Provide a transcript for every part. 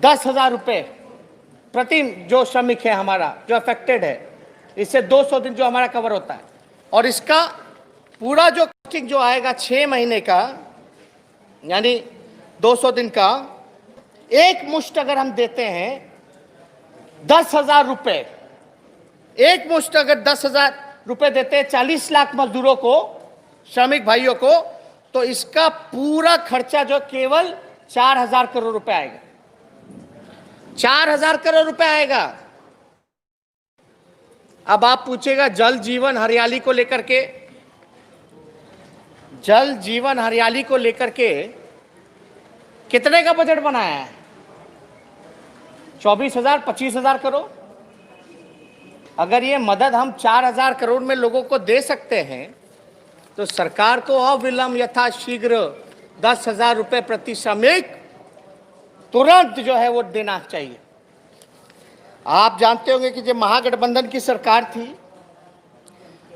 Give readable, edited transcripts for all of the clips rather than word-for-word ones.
10,000 रुपये प्रति जो श्रमिक है हमारा जो अफेक्टेड है, इससे 200 दिन जो हमारा कवर होता है। और इसका पूरा जो कॉस्टिंग जो आएगा 6 महीने का, यानी 200 दिन का, एक मुश्त अगर हम देते हैं 10,000 रुपये, एक मुश्त अगर 10,000 रुपये देते हैं 40 लाख मजदूरों को, श्रमिक भाइयों को, तो इसका पूरा खर्चा जो केवल 4,000 करोड़ रुपए आएगा। 4,000 करोड़ रुपए आएगा। अब आप पूछेगा जल जीवन हरियाली को लेकर के, जल जीवन हरियाली को लेकर के कितने का बजट बनाया है? 24,000 25,000 करोड़। अगर ये मदद हम 4,000 करोड़ में लोगों को दे सकते हैं तो सरकार को अविलंब यथाशीघ्र 10,000 रुपये प्रति श्रमिक तुरंत जो है वो देना चाहिए। आप जानते होंगे कि जब महागठबंधन की सरकार थी,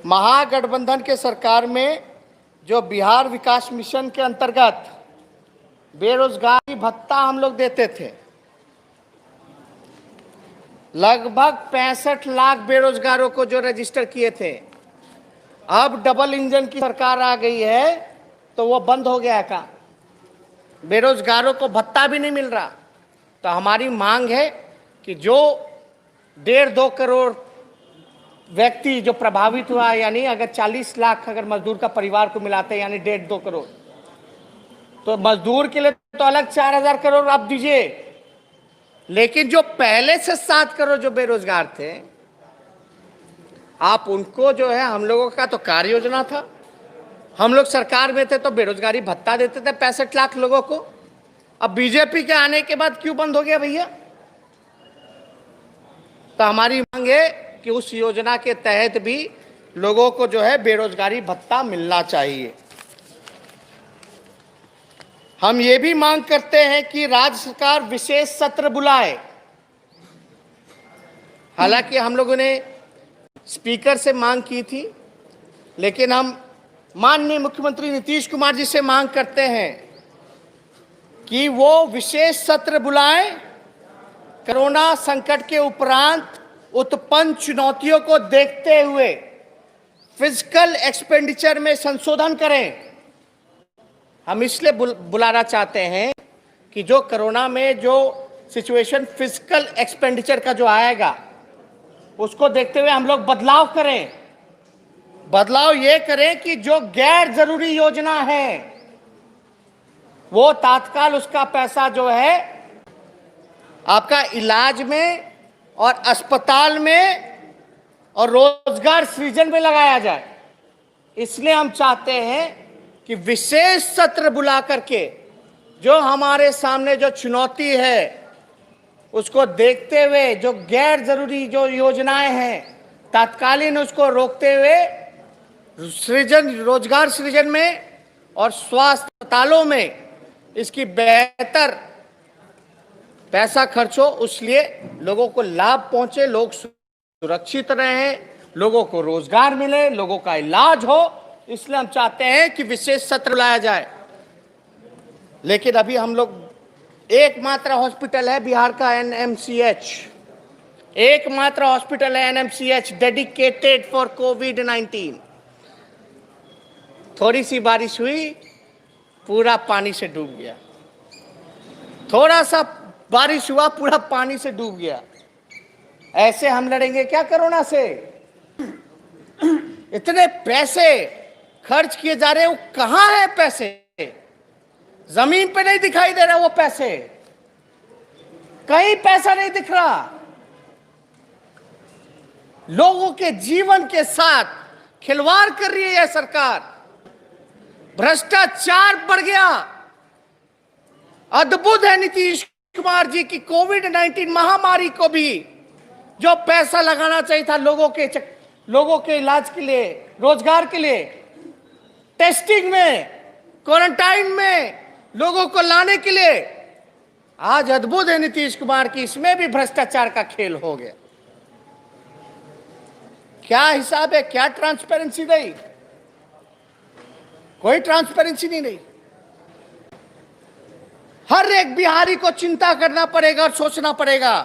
महागठबंधन के सरकार में जो बिहार विकास मिशन के अंतर्गत बेरोजगारी भत्ता हम लोग देते थे, लगभग 65 लाख बेरोजगारों को जो रजिस्टर किए थे। अब डबल इंजन की सरकार आ गई है तो वो बंद हो गया का, बेरोजगारों को भत्ता भी नहीं मिल रहा। तो हमारी मांग है कि जो 1.5-2 करोड़ व्यक्ति जो प्रभावित हुआ, यानी अगर 40 लाख अगर मजदूर का परिवार को मिलाते हैं, यानी 1.5-2 करोड़, तो मजदूर के लिए तो अलग 4,000 करोड़ आप दीजिए। लेकिन जो पहले से 7 करोड़ जो बेरोजगार थे, आप उनको जो है, हम लोगों का तो कार्य योजना था, हम लोग सरकार में थे तो बेरोजगारी भत्ता देते थे 65 लाख लोगों को। अब बीजेपी के आने के बाद क्यों बंद हो गया भैया? तो हमारी मांग है कि उस योजना के तहत भी लोगों को जो है बेरोजगारी भत्ता मिलना चाहिए। हम ये भी मांग करते हैं कि राज्य सरकार विशेष सत्र बुलाए। हालांकि हम लोगों ने स्पीकर से मांग की थी, लेकिन हम माननीय मुख्यमंत्री नीतीश कुमार जी से मांग करते हैं कि वो विशेष सत्र बुलाएं। कोरोना संकट के उपरांत उत्पन्न चुनौतियों को देखते हुए फिजिकल एक्सपेंडिचर में संशोधन करें। हम इसलिए बुलाना चाहते हैं कि जो कोरोना में जो सिचुएशन फिजिकल एक्सपेंडिचर का जो आएगा, उसको देखते हुए हम लोग बदलाव करें। बदलाव ये करें कि जो गैर जरूरी योजना है वो तात्काल उसका पैसा जो है आपका इलाज में और अस्पताल में और रोजगार सृजन में लगाया जाए। इसलिए हम चाहते हैं कि विशेष सत्र बुला करके जो हमारे सामने जो चुनौती है उसको देखते हुए जो गैर जरूरी जो योजनाएं हैं तात्कालीन उसको रोकते हुए रोजगार सृजन में और स्वास्थ्य अस्पतालों में इसकी बेहतर पैसा खर्च हो, उसलिए लोगों को लाभ पहुंचे, लोग सुरक्षित रहें, लोगों को रोजगार मिले, लोगों का इलाज हो। इसलिए हम चाहते हैं कि विशेष सत्र बुलाया जाए। लेकिन अभी हम लोग एकमात्र हॉस्पिटल है बिहार का एनएमसीएच, एकमात्र हॉस्पिटल है एनएमसीएच डेडिकेटेड फॉर कोविड-19। थोड़ी सी बारिश हुई पूरा पानी से डूब गया, थोड़ा सा बारिश हुआ पूरा पानी से डूब गया। ऐसे हम लड़ेंगे क्या कोरोना से? इतने पैसे खर्च किए जा रहे हैं, वो कहां है पैसे? जमीन पे नहीं दिखाई दे रहा वो पैसे, कहीं पैसा नहीं दिख रहा। लोगों के जीवन के साथ खिलवाड़ कर रही है यह सरकार। भ्रष्टाचार बढ़ गया। अद्भुत है नीतीश कुमार जी की कोविड-19 महामारी को भी जो पैसा लगाना चाहिए था लोगों के इलाज के लिए, रोजगार के लिए, टेस्टिंग में, क्वारंटाइन में लोगों को लाने के लिए, आज अद्भुत है नीतीश कुमार की, इसमें भी भ्रष्टाचार का खेल हो गया। क्या हिसाब है? क्या ट्रांसपेरेंसी रही? कोई ट्रांसपेरेंसी नहीं रही। हर एक बिहारी को चिंता करना पड़ेगा और सोचना पड़ेगा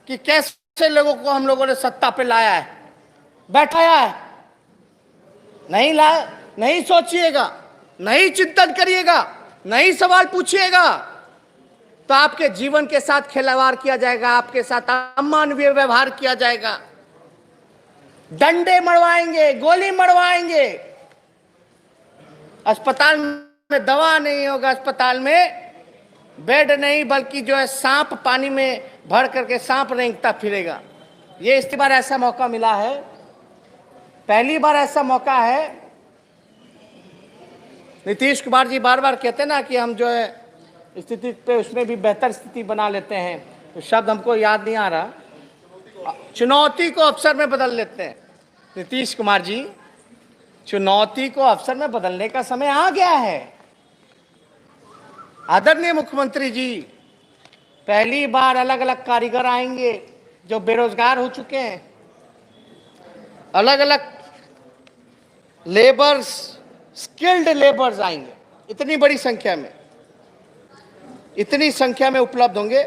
कि कैसे लोगों को हम लोगों ने सत्ता पे लाया है, बैठाया है। नहीं लाया, नहीं सोचिएगा, नहीं चिंतन करिएगा, नहीं सवाल पूछिएगा, तो आपके जीवन के साथ खिलवाड़ किया जाएगा, आपके साथ अमानवीय व्यवहार किया जाएगा, डंडे मरवाएंगे, गोली मरवाएंगे। अस्पताल में दवा नहीं होगा, अस्पताल में बेड नहीं, बल्कि जो है सांप पानी में भर करके सांप रेंगता फिरेगा। ये इस बार ऐसा मौका मिला है, पहली बार ऐसा मौका है। नीतीश कुमार जी बार बार कहते हैं ना कि हम जो है स्थिति पे उसमें भी बेहतर स्थिति बना लेते हैं, तो शब्द हमको याद नहीं आ रहा, चुनौती को अवसर में बदल लेते हैं। नीतीश कुमार जी, चुनौती को अवसर में बदलने का समय आ गया है। आदरणीय मुख्यमंत्री जी, पहली बार अलग अलग कारीगर आएंगे जो बेरोजगार हो चुके हैं, अलग अलग लेबर्स, स्किल्ड लेबर्स आएंगे, इतनी बड़ी संख्या में, इतनी संख्या में उपलब्ध होंगे।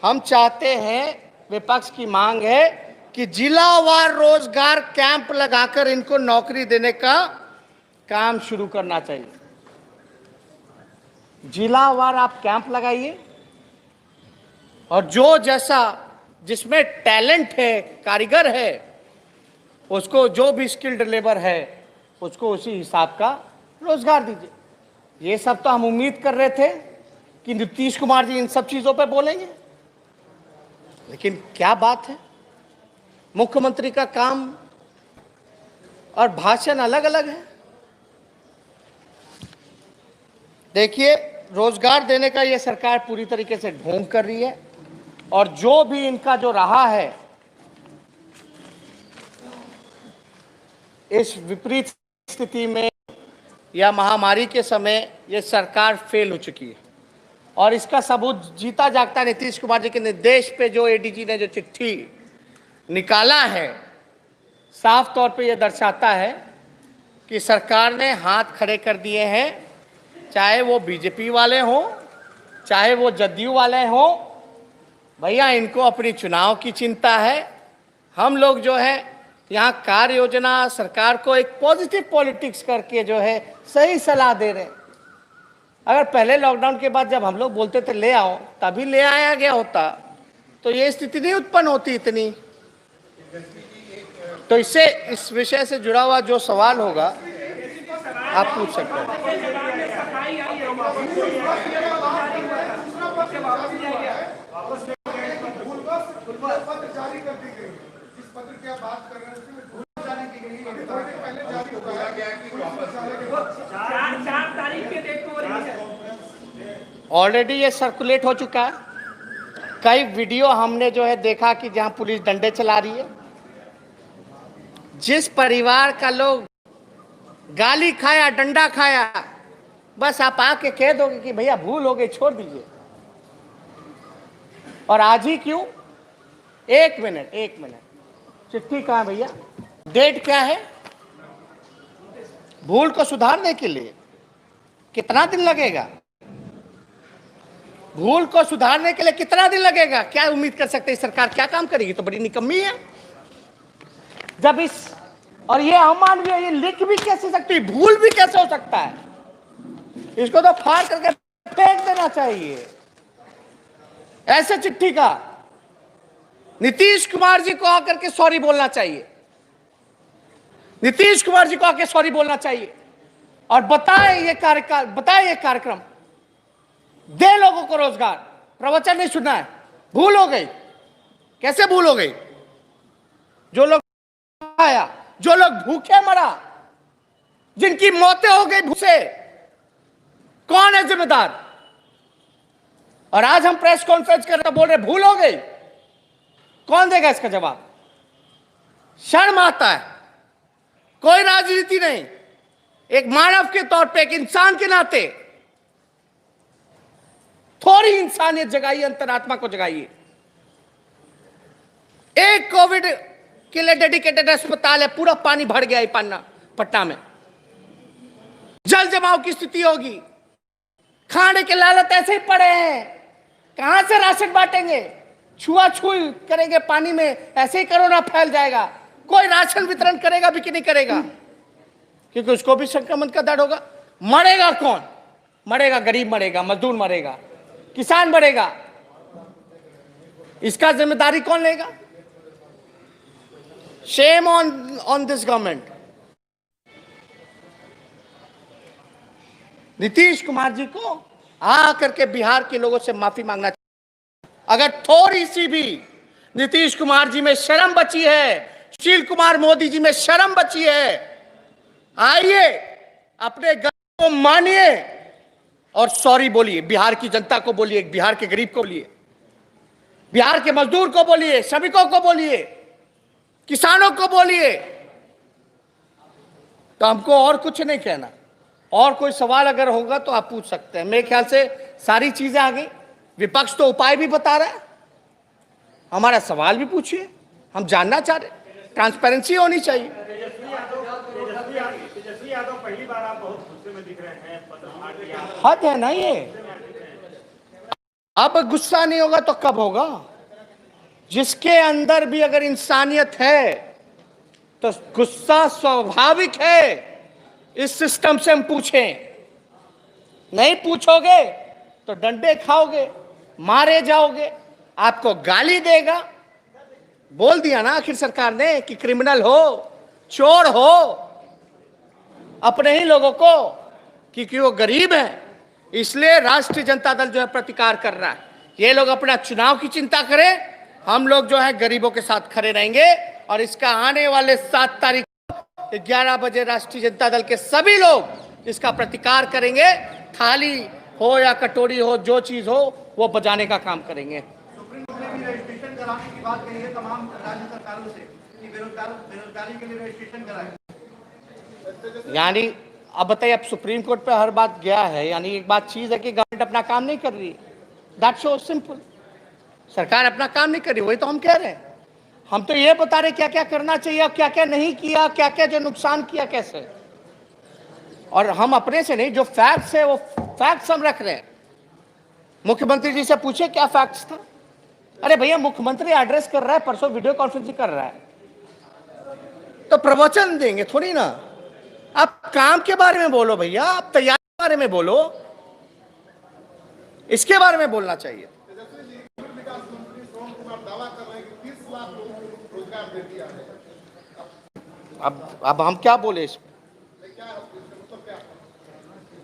हम चाहते हैं, विपक्ष की मांग है कि जिलावार रोजगार कैंप लगाकर इनको नौकरी देने का काम शुरू करना चाहिए। जिलावार आप कैंप लगाइए और जो जैसा जिसमें टैलेंट है, कारीगर है, उसको जो भी स्किल्ड लेबर है उसको उसी हिसाब का रोजगार दीजिए। ये सब तो हम उम्मीद कर रहे थे कि नीतीश कुमार जी इन सब चीजों पे बोलेंगे, लेकिन क्या बात है, मुख्यमंत्री का काम और भाषण अलग अलग है। देखिए, रोजगार देने का ये सरकार पूरी तरीके से ढोंग कर रही है, और जो भी इनका जो रहा है, इस विपरीत स्थिति में या महामारी के समय ये सरकार फेल हो चुकी है। और इसका सबूत जीता जागता नीतीश कुमार जी के निर्देश पे जो एडीजी ने जो चिट्ठी निकाला है, साफ तौर पे ये दर्शाता है कि सरकार ने हाथ खड़े कर दिए हैं, चाहे वो बीजेपी वाले हों, चाहे वो जदयू वाले हों। भैया, इनको अपनी चुनाव की चिंता है। हम लोग जो है यहाँ कार्य योजना, सरकार को एक पॉजिटिव पॉलिटिक्स करके जो है सही सलाह दे रहे हैं। अगर पहले लॉकडाउन के बाद जब हम लोग बोलते थे ले आओ, तभी ले आया गया होता तो ये स्थिति नहीं उत्पन्न होती इतनी। तो इससे, इस विषय से जुड़ा हुआ जो सवाल होगा आप पूछ सकते हैं। ऑलरेडी ये सर्कुलेट हो चुका है। कई वीडियो हमने जो है देखा कि जहां पुलिस डंडे चला रही है। जिस परिवार का लोग गाली खाया, डंडा खाया, बस आप आके कह दोगे कि भैया भूल हो गई, छोड़ दीजिए। और आज ही क्यों? एक मिनट, चिट्ठी कहाँ है भैया? डेट क्या है? भूल को सुधारने के लिए कितना दिन लगेगा? भूल को सुधारने के लिए कितना दिन लगेगा? क्या उम्मीद कर सकते हैं सरकार क्या काम करेगी? तो बड़ी निकम्मी है। जब इस, और ये अमानवीय, ये लिख भी कैसे सकती है, भूल भी कैसे हो सकता है? इसको तो फाड़ करके फेंक देना चाहिए। ऐसे चिट्ठी का नीतीश कुमार जी को आकर के सॉरी बोलना चाहिए। नीतीश कुमार जी को आकर सॉरी बोलना चाहिए और बताएं ये कार्यक्रम, दे लोगों को रोजगार। प्रवचन नहीं सुनना है। भूल हो गई, कैसे भूल हो गई? जो लोग आया, जो लोग भूखे मरा, जिनकी मौतें हो गई भूखे, कौन है जिम्मेदार? और आज हम प्रेस कॉन्फ्रेंस कर रहे बोल रहे भूल हो गई, कौन देगा इसका जवाब? शर्म आता है। कोई राजनीति नहीं, एक मानव के तौर पे, एक इंसान के नाते थोड़ी इंसानियत जगाइए, अंतरात्मा को जगाइए। एक कोविड के लिए डेडिकेटेड अस्पताल है, पूरा पानी भर गया है पटना में। जल जमाव की स्थिति होगी, खाने के लालच ऐसे ही पड़े हैं, कहां से राशन बांटेंगे? छुआछूई करेंगे पानी में, ऐसे ही कोरोना फैल जाएगा। कोई राशन वितरण करेगा भी कि नहीं करेगा? क्योंकि उसको भी संक्रमण का डर होगा। मरेगा कौन? मरेगा गरीब, मरेगा मजदूर, मरेगा किसान, मरेगा। इसका जिम्मेदारी कौन लेगा? Shame on this government. Nitish Kumar ji को आ करके बिहार के लोगों से माफी मांगना चाहिए। अगर थोड़ी सी भी नीतीश कुमार जी में शर्म बची है, सुशील कुमार मोदी जी में शर्म बची है, आइए अपने गरीब को मानिए और सॉरी बोलिए। बिहार की जनता को बोलिए, बिहार के गरीब को बोलिए, बिहार के मजदूर को बोलिए, श्रमिकों को बोलिए, किसानों को बोलिए। तो हमको और कुछ नहीं कहना। और कोई सवाल अगर होगा तो आप पूछ सकते हैं। मेरे ख्याल से सारी चीजें आ गई। विपक्ष तो उपाय भी बता रहा है, हमारा सवाल भी पूछिए, हम जानना चाह रहे। ट्रांसपेरेंसी होनी चाहिए। तेजस्वी यादव पहली बार आप बहुत गुस्से में दिख रहे हैं। हद है ना ये। अब गुस्सा नहीं होगा तो कब होगा? जिसके अंदर भी अगर इंसानियत है तो गुस्सा स्वाभाविक है। इस सिस्टम से हम पूछें, नहीं पूछोगे तो डंडे खाओगे, मारे जाओगे, आपको गाली देगा। बोल दिया ना आखिर सरकार ने कि क्रिमिनल हो, चोर हो, अपने ही लोगों को, क्योंकि वो गरीब है। इसलिए राष्ट्रीय जनता दल जो है प्रतिकार कर रहा है। ये लोग अपना चुनाव की चिंता करें, हम लोग जो है गरीबों के साथ खड़े रहेंगे। और इसका आने वाले 7 तारीख 11 बजे राष्ट्रीय जनता दल के सभी लोग इसका प्रतिकार करेंगे। थाली हो या कटोरी हो, जो चीज हो वो बजाने का काम करेंगे। सुप्रीम कोर्ट ने भी रजिस्ट्रेशन कराने की बात कही है तमाम राज्य सरकारों से कि बेरोजगारी के लिए रजिस्ट्रेशन कराएं। यानी अब बताइए, अब सुप्रीम कोर्ट पे हर बात गया है, यानी एक बात चीज है कि गवर्नमेंट अपना काम नहीं कर रही। That's so simple. सरकार अपना काम नहीं कर रही, वही तो हम कह रहे हैं। हम तो ये बता रहे क्या क्या करना चाहिए और क्या क्या नहीं किया, क्या क्या जो नुकसान किया कैसे। और हम अपने से नहीं, जो फैक्ट्स है वो फैक्ट्स हम रख रहे हैं। मुख्यमंत्री जी से पूछे क्या फैक्ट्स था। अरे भैया, मुख्यमंत्री एड्रेस कर रहा है, परसों वीडियो कॉन्फ्रेंसिंग कर रहा है, तो प्रवचन देंगे थोड़ी ना। आप काम के बारे में बोलो भैया, आप तैयारी के बारे में बोलो, इसके बारे में बोलना चाहिए। अब हम क्या बोले इसमें?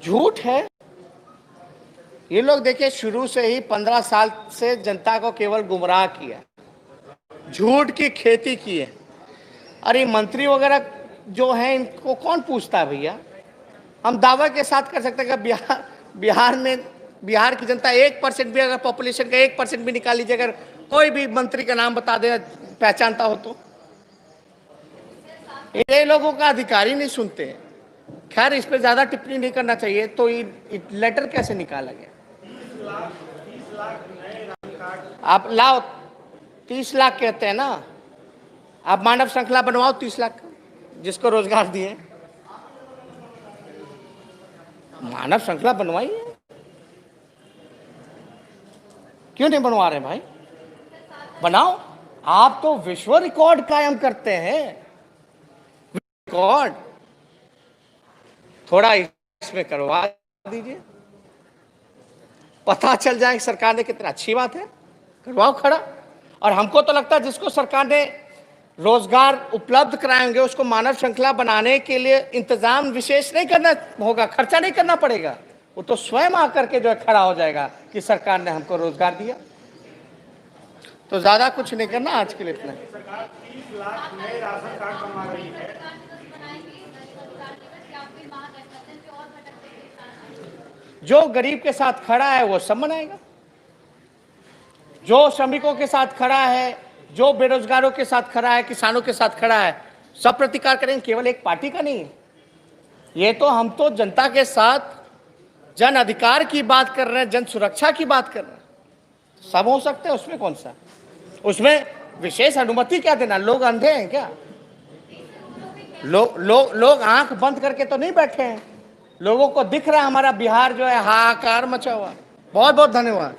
झूठ है ये लोग। देखिए, शुरू से ही 15 साल से जनता को केवल गुमराह किया, झूठ की खेती की है। अरे मंत्री वगैरह जो हैं इनको कौन पूछता है भैया? हम दावा के साथ कर सकते हैं कि बिहार की जनता 1% भी, अगर पॉपुलेशन का 1% भी निकाल लीजिए, अगर कोई भी मंत्री का नाम बता दे पहचानता हो तो। ये लोगों का अधिकार ही नहीं सुनते। खैर, इस पे ज्यादा टिप्पणी नहीं करना चाहिए। तो ये लेटर कैसे निकाला गया? 30 लाख नए राशन कार्ड आप लाओ, 30 लाख कहते हैं ना, आप मानव श्रृंखला बनवाओ 30 लाख जिसको रोजगार दिए। मानव श्रृंखला बनवाइए, क्यों नहीं बनवा रहे भाई? बनाओ। आप तो विश्व रिकॉर्ड कायम करते हैं, रिकॉर्ड थोड़ा इसमें करवा दीजिए, पता चल जाए सरकार ने कितना। अच्छी बात है, करवाओ खड़ा। और हमको तो लगता है जिसको सरकार ने रोजगार उपलब्ध कराएंगे उसको मानव श्रृंखला बनाने के लिए इंतजाम विशेष नहीं करना होगा, खर्चा नहीं करना पड़ेगा। वो तो स्वयं आकर के जो है खड़ा हो जाएगा कि सरकार ने हमको रोजगार दिया। तो ज्यादा कुछ नहीं करना आज के लिए इतना। सरकार 30 लाख नए राशन कार्ड बनवा रही है। जो गरीब के साथ खड़ा है वो सब मनाएगा, जो श्रमिकों के साथ खड़ा है, जो बेरोजगारों के साथ खड़ा है, किसानों के साथ खड़ा है, सब प्रतिकार करेंगे। केवल एक पार्टी का नहीं। ये तो हम तो जनता के साथ जन अधिकार की बात कर रहे हैं, जन सुरक्षा की बात कर रहे हैं। सब हो सकते हैं, उसमें कौन सा, उसमें विशेष अनुमति क्या देना? लोग अंधे हैं क्या? लोग आंख बंद करके तो नहीं बैठे हैं। लोगों को दिख रहा है हमारा बिहार जो है हाहाकार मचा हुआ। बहुत बहुत धन्यवाद।